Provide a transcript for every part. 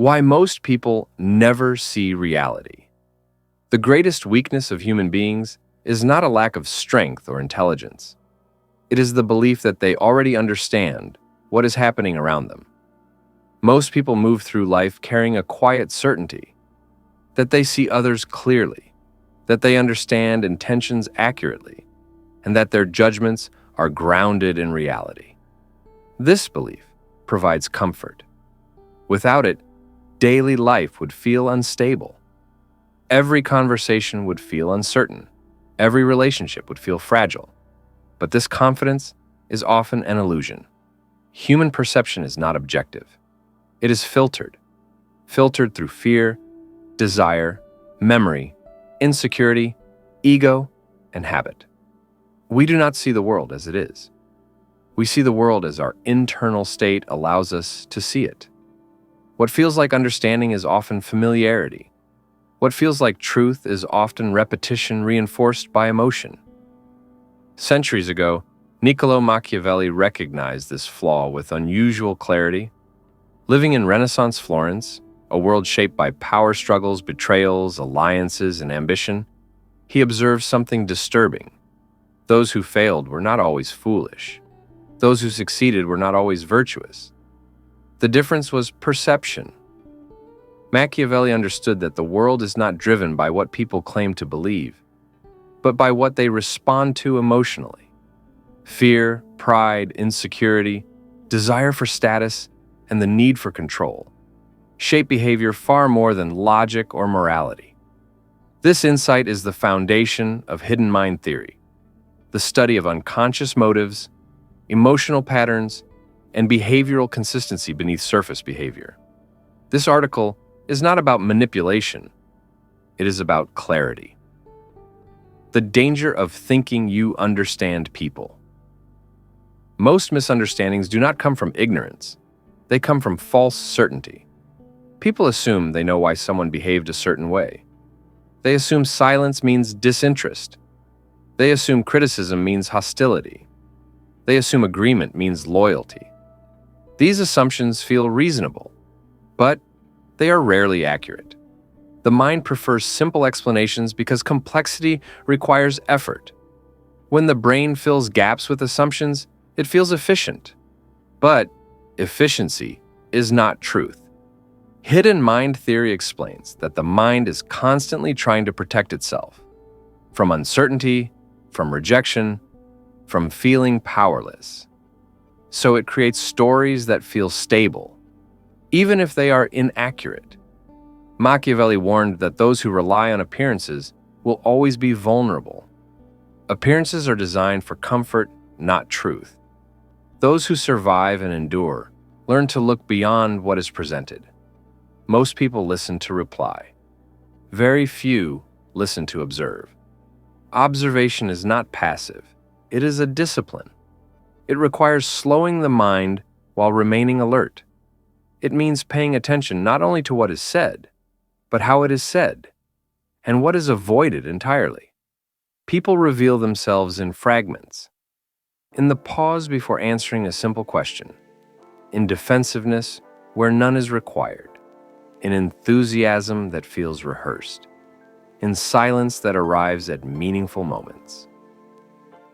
Why most people never see reality. The greatest weakness of human beings is not a lack of strength or intelligence. It is the belief that they already understand what is happening around them. Most people move through life carrying a quiet certainty that they see others clearly, that they understand intentions accurately, and that their judgments are grounded in reality. This belief provides comfort. Without it, daily life would feel unstable. Every conversation would feel uncertain. Every relationship would feel fragile. But this confidence is often an illusion. Human perception is not objective. It is filtered through fear, desire, memory, insecurity, ego, and habit. We do not see the world as it is. We see the world as our internal state allows us to see it. What feels like understanding is often familiarity. What feels like truth is often repetition reinforced by emotion. Centuries ago, Niccolo Machiavelli recognized this flaw with unusual clarity. Living in Renaissance Florence, a world shaped by power struggles, betrayals, alliances, and ambition, he observed something disturbing. Those who failed were not always foolish. Those who succeeded were not always virtuous. The difference was perception. Machiavelli understood that the world is not driven by what people claim to believe, but by what they respond to emotionally. Fear, pride, insecurity, desire for status, and the need for control shape behavior far more than logic or morality. This insight is the foundation of hidden mind theory, the study of unconscious motives, emotional patterns, and behavioral consistency beneath surface behavior. This article is not about manipulation. It is about clarity. The danger of thinking you understand people. Most misunderstandings do not come from ignorance. They come from false certainty. People assume they know why someone behaved a certain way. They assume silence means disinterest. They assume criticism means hostility. They assume agreement means loyalty. These assumptions feel reasonable, but they are rarely accurate. The mind prefers simple explanations because complexity requires effort. When the brain fills gaps with assumptions, it feels efficient. But efficiency is not truth. Hidden mind theory explains that the mind is constantly trying to protect itself from uncertainty, from rejection, from feeling powerless. So it creates stories that feel stable, even if they are inaccurate. Machiavelli warned that those who rely on appearances will always be vulnerable. Appearances are designed for comfort, not truth. Those who survive and endure learn to look beyond what is presented. Most people listen to reply. Very few listen to observe. Observation is not passive. It is a discipline. It requires slowing the mind while remaining alert. It means paying attention not only to what is said, but how it is said, and what is avoided entirely. People reveal themselves in fragments, in the pause before answering a simple question, in defensiveness where none is required, in enthusiasm that feels rehearsed, in silence that arrives at meaningful moments.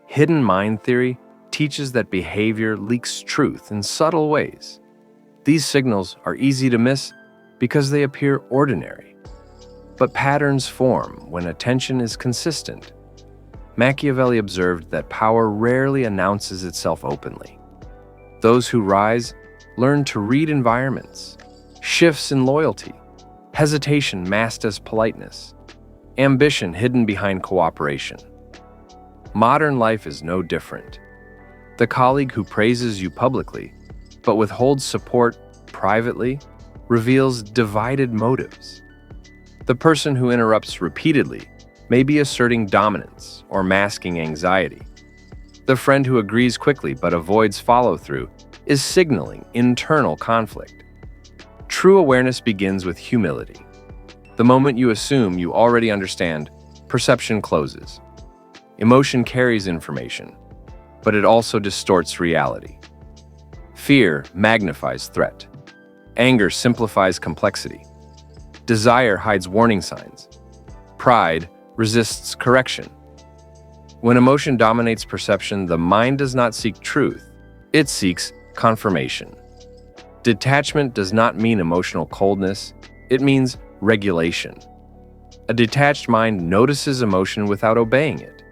Hidden mind theory teaches that behavior leaks truth in subtle ways. These signals are easy to miss because they appear ordinary. But patterns form when attention is consistent. Machiavelli observed that power rarely announces itself openly. Those who rise learn to read environments, shifts in loyalty, hesitation masked as politeness, ambition hidden behind cooperation. Modern life is no different. The colleague who praises you publicly, but withholds support privately, reveals divided motives. The person who interrupts repeatedly may be asserting dominance or masking anxiety. The friend who agrees quickly but avoids follow-through is signaling internal conflict. True awareness begins with humility. The moment you assume you already understand, perception closes. Emotion carries information, but it also distorts reality. Fear magnifies threat. Anger simplifies complexity. Desire hides warning signs. Pride resists correction. When emotion dominates perception, the mind does not seek truth. It seeks confirmation. Detachment does not mean emotional coldness. It means regulation. A detached mind notices emotion without obeying it.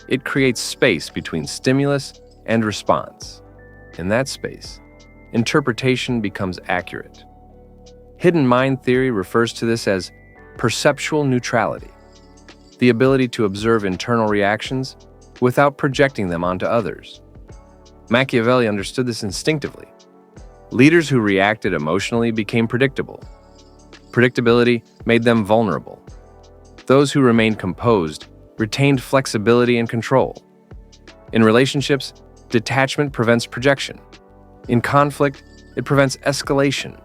It creates space between stimulus and response. In that space, interpretation becomes accurate. Hidden mind theory refers to this as perceptual neutrality, the ability to observe internal reactions without projecting them onto others. Machiavelli understood this instinctively. Leaders who reacted emotionally became predictable. Predictability made them vulnerable. Those who remained composed retained flexibility and control. In relationships, detachment prevents projection. In conflict, it prevents escalation.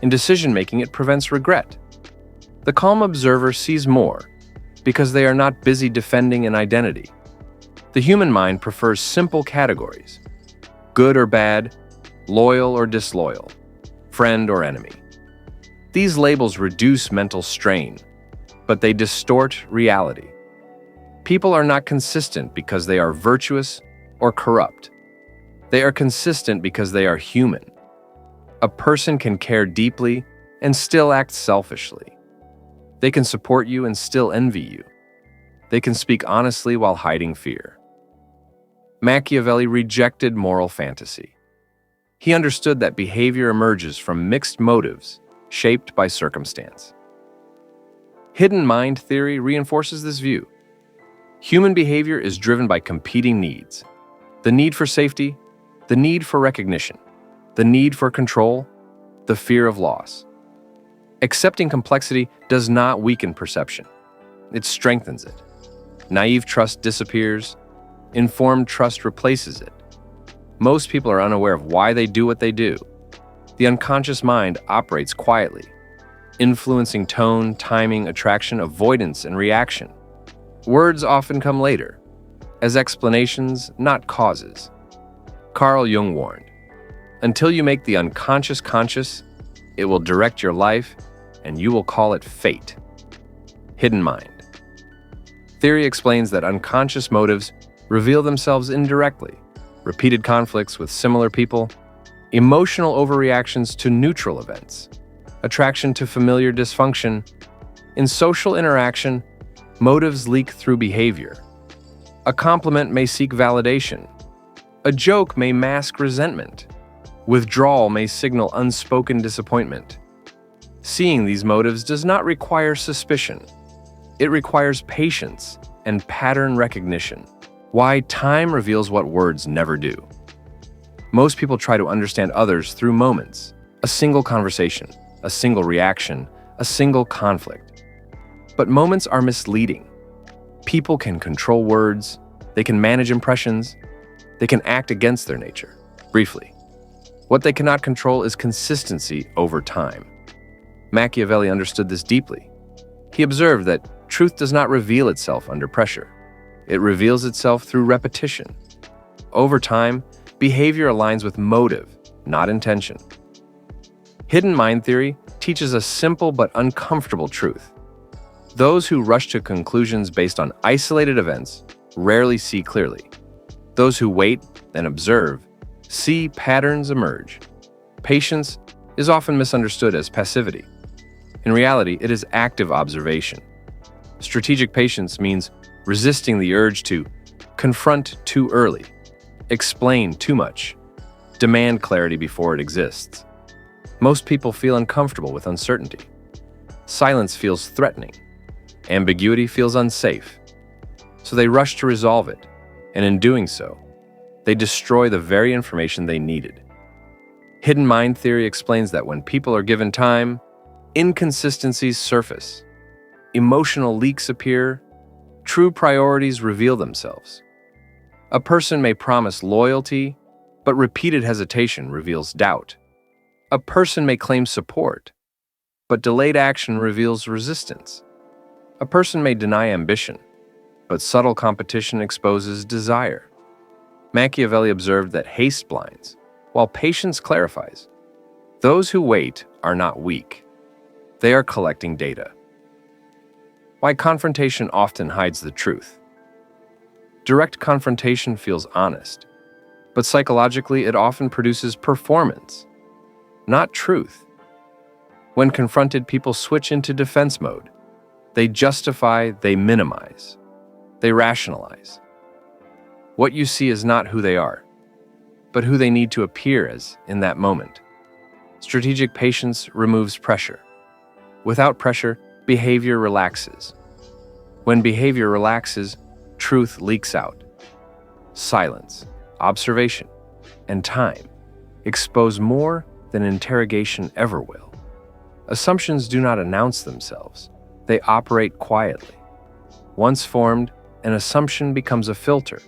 In decision-making, it prevents regret. The calm observer sees more because they are not busy defending an identity. The human mind prefers simple categories: good or bad, loyal or disloyal, friend or enemy. These labels reduce mental strain, but they distort reality. People are not consistent because they are virtuous or corrupt. They are consistent because they are human. A person can care deeply and still act selfishly. They can support you and still envy you. They can speak honestly while hiding fear. Machiavelli rejected moral fantasy. He understood that behavior emerges from mixed motives shaped by circumstance. Hidden mind theory reinforces this view. Human behavior is driven by competing needs: the need for safety, the need for recognition, the need for control, the fear of loss. Accepting complexity does not weaken perception. It strengthens it. Naive trust disappears. Informed trust replaces it. Most people are unaware of why they do what they do. The unconscious mind operates quietly, influencing tone, timing, attraction, avoidance, and reaction. Words often come later, as explanations, not causes. Carl Jung warned, "Until you make the unconscious conscious, it will direct your life, and you will call it fate." Hidden mind theory explains that unconscious motives reveal themselves indirectly: repeated conflicts with similar people, emotional overreactions to neutral events, attraction to familiar dysfunction. In social interaction, motives leak through behavior. A compliment may seek validation. A joke may mask resentment. Withdrawal may signal unspoken disappointment. Seeing these motives does not require suspicion. It requires patience and pattern recognition. Why time reveals what words never do. Most people try to understand others through moments: a single conversation, a single reaction, a single conflict. But moments are misleading. People can control words, they can manage impressions, they can act against their nature. Briefly, what they cannot control is consistency over time. Machiavelli understood this deeply. He observed that truth does not reveal itself under pressure. It reveals itself through repetition. Over time, behavior aligns with motive, not intention. Hidden mind theory teaches a simple but uncomfortable truth. Those who rush to conclusions based on isolated events rarely see clearly. Those who wait and observe see patterns emerge. Patience is often misunderstood as passivity. In reality, it is active observation. Strategic patience means resisting the urge to confront too early, explain too much, demand clarity before it exists. Most people feel uncomfortable with uncertainty. Silence feels threatening. Ambiguity feels unsafe. So they rush to resolve it, and in doing so, they destroy the very information they needed. Hidden mind theory explains that when people are given time, inconsistencies surface, emotional leaks appear, true priorities reveal themselves. A person may promise loyalty, but repeated hesitation reveals doubt. A person may claim support, but delayed action reveals resistance. A person may deny ambition, but subtle competition exposes desire. Machiavelli observed that haste blinds, while patience clarifies. Those who wait are not weak. They are collecting data. Why confrontation often hides the truth. Direct confrontation feels honest, but psychologically it often produces performance, not truth. When confronted, people switch into defense mode. They justify, they minimize, they rationalize. What you see is not who they are, but who they need to appear as in that moment. Strategic patience removes pressure. Without pressure, behavior relaxes. When behavior relaxes, truth leaks out. Silence, observation, and time expose more than interrogation ever will. Assumptions do not announce themselves. They operate quietly. Once formed, an assumption becomes a filter.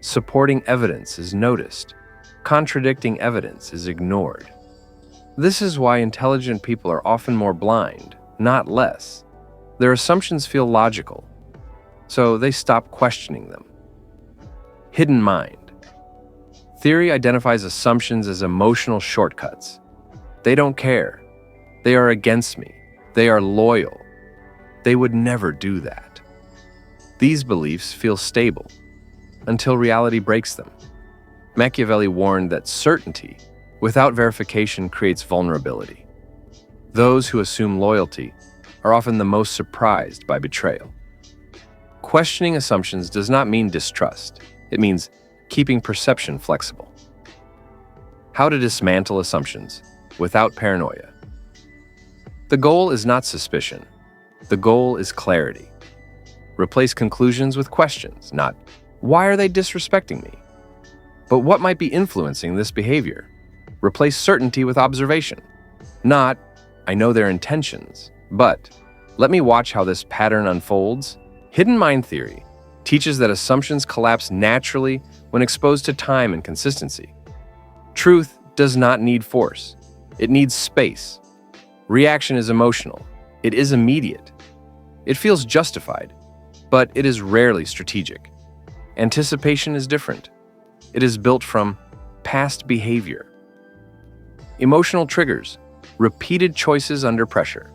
Supporting evidence is noticed. Contradicting evidence is ignored. This is why intelligent people are often more blind, not less. Their assumptions feel logical, so they stop questioning them. Hidden mind. Theory identifies assumptions as emotional shortcuts. They don't care. They are against me. They are loyal. They would never do that. These beliefs feel stable until reality breaks them. Machiavelli warned that certainty without verification creates vulnerability. Those who assume loyalty are often the most surprised by betrayal. Questioning assumptions does not mean distrust. It means keeping perception flexible. How to dismantle assumptions without paranoia. The goal is not suspicion. The goal is clarity. Replace conclusions with questions, not, "Why are they disrespecting me?" but "What might be influencing this behavior?" Replace certainty with observation, not, "I know their intentions, but let me watch how this pattern unfolds." Hidden mind theory teaches that assumptions collapse naturally when exposed to time and consistency. Truth does not need force. It needs space. Reaction is emotional. It is immediate. It feels justified, but it is rarely strategic. Anticipation is different. It is built from past behavior. Emotional triggers, repeated choices under pressure.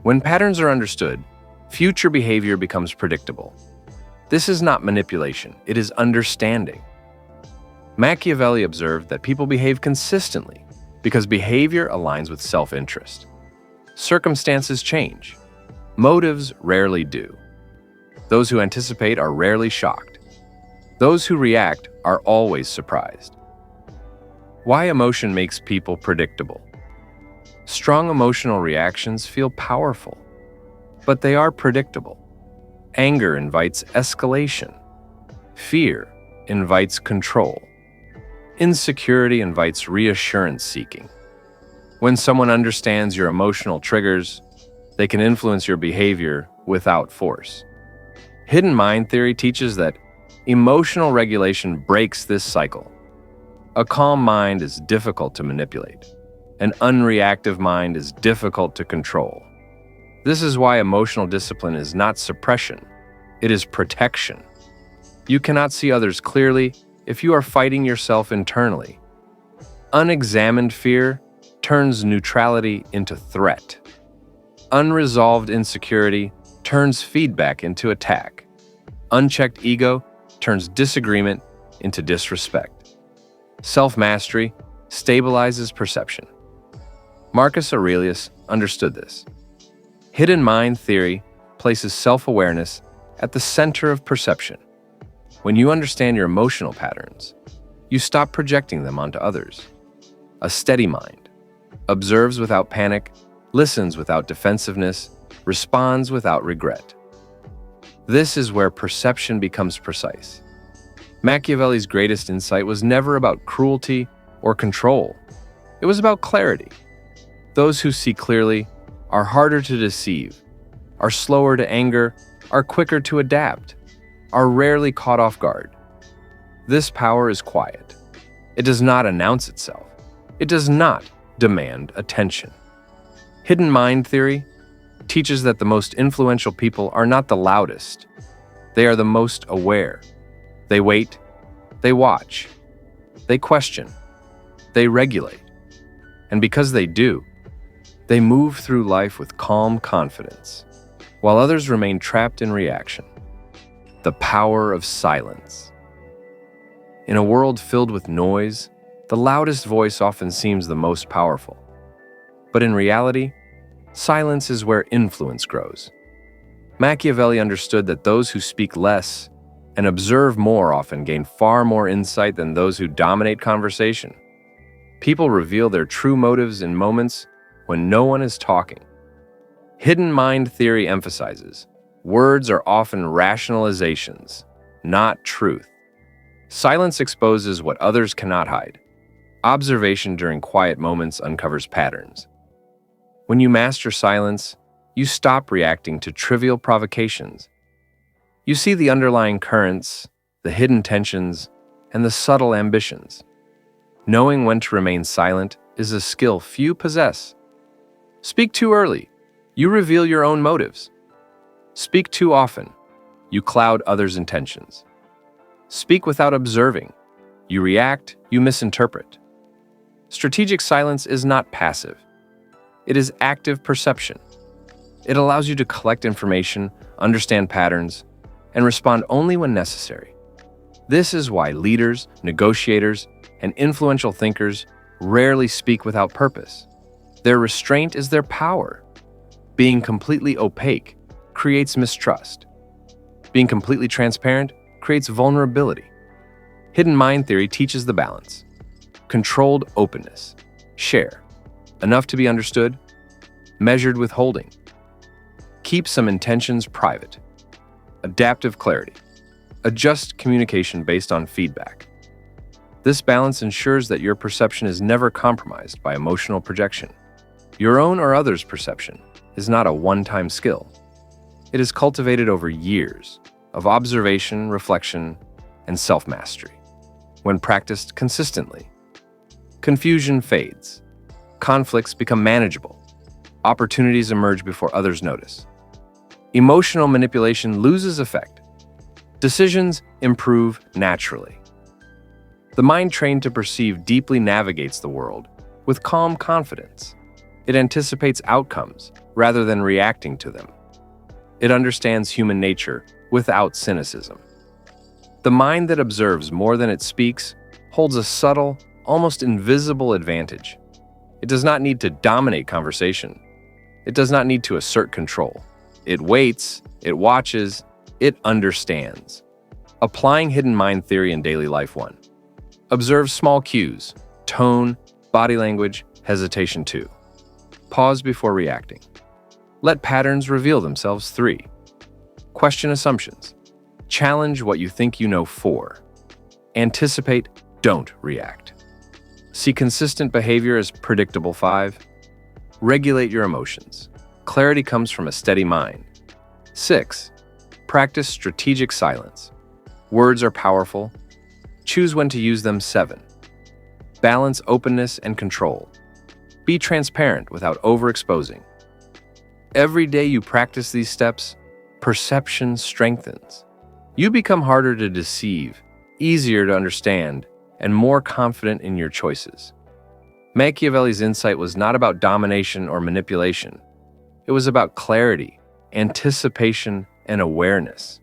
When patterns are understood, future behavior becomes predictable. This is not manipulation, it is understanding. Machiavelli observed that people behave consistently because behavior aligns with self-interest. Circumstances change. Motives rarely do. Those who anticipate are rarely shocked. Those who react are always surprised. Why emotion makes people predictable. Strong emotional reactions feel powerful, but they are predictable. Anger invites escalation. Fear invites control. Insecurity invites reassurance seeking. When someone understands your emotional triggers, they can influence your behavior without force. Hidden mind theory teaches that emotional regulation breaks this cycle. A calm mind is difficult to manipulate. An unreactive mind is difficult to control. This is why emotional discipline is not suppression, it is protection. You cannot see others clearly if you are fighting yourself internally. Unexamined fear turns neutrality into threat. Unresolved insecurity turns feedback into attack. Unchecked ego turns disagreement into disrespect. Self-mastery stabilizes perception. Marcus Aurelius understood this. Hidden mind theory places self-awareness at the center of perception. When you understand your emotional patterns, you stop projecting them onto others. A steady mind observes without panic, listens without defensiveness, responds without regret. This is where perception becomes precise. Machiavelli's greatest insight was never about cruelty or control. It was about clarity. Those who see clearly are harder to deceive, are slower to anger, are quicker to adapt, are rarely caught off guard. This power is quiet. It does not announce itself. It does not demand attention. Hidden mind theory teaches that the most influential people are not the loudest. They are the most aware. They wait, they watch, they question, they regulate. And because they do, they move through life with calm confidence, while others remain trapped in reaction. The power of silence. In a world filled with noise, the loudest voice often seems the most powerful. But in reality, silence is where influence grows. Machiavelli understood that those who speak less and observe more often gain far more insight than those who dominate conversation. People reveal their true motives in moments when no one is talking. Hidden mind theory emphasizes words are often rationalizations, not truth. Silence exposes what others cannot hide. Observation during quiet moments uncovers patterns. When you master silence, you stop reacting to trivial provocations. You see the underlying currents, the hidden tensions, and the subtle ambitions. Knowing when to remain silent is a skill few possess. Speak too early, you reveal your own motives. Speak too often, you cloud others' intentions. Speak without observing, you react, you misinterpret. Strategic silence is not passive. It is active perception. It allows you to collect information, understand patterns, and respond only when necessary. This is why leaders, negotiators, and influential thinkers rarely speak without purpose. Their restraint is their power. Being completely opaque creates mistrust. Being completely transparent creates vulnerability. Hidden mind theory teaches the balance. Controlled openness. Share. Enough to be understood. Measured withholding. Keep some intentions private. Adaptive clarity. Adjust communication based on feedback. This balance ensures that your perception is never compromised by emotional projection. Your own or others' perception is not a one-time skill. It is cultivated over years of observation, reflection, and self-mastery. When practiced consistently, confusion fades. Conflicts become manageable. Opportunities emerge before others notice. Emotional manipulation loses effect. Decisions improve naturally. The mind trained to perceive deeply navigates the world with calm confidence. It anticipates outcomes rather than reacting to them. It understands human nature without cynicism. The mind that observes more than it speaks holds a subtle, almost invisible advantage. It does not need to dominate conversation. It does not need to assert control. It waits, it watches, it understands. Applying hidden mind theory in daily life 1. Observe small cues, tone, body language, hesitation 2. Pause before reacting. Let patterns reveal themselves 3. Question assumptions. Challenge what you think you know 4. Anticipate, don't react. See consistent behavior as predictable 5. Regulate your emotions. Clarity comes from a steady mind. 6. Practice strategic silence. Words are powerful. Choose when to use them 7. Balance openness and control. Be transparent without overexposing. Every day you practice these steps, perception strengthens. You become harder to deceive, easier to understand, and more confident in your choices. Machiavelli's insight was not about domination or manipulation. It was about clarity, anticipation, and awareness.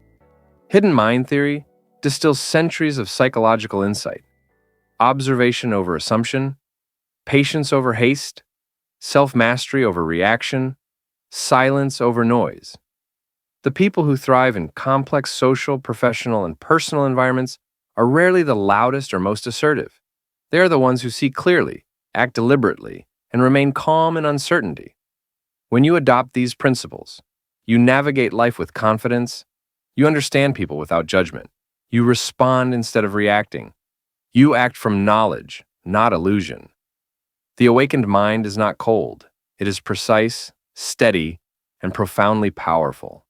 Hidden mind theory distills centuries of psychological insight. Observation over assumption, patience over haste, self-mastery over reaction, silence over noise. The people who thrive in complex social, professional, and personal environments are rarely the loudest or most assertive. They are the ones who see clearly, act deliberately, and remain calm in uncertainty. When you adopt these principles, you navigate life with confidence, you understand people without judgment, you respond instead of reacting, you act from knowledge, not illusion. The awakened mind is not cold, it is precise, steady, and profoundly powerful.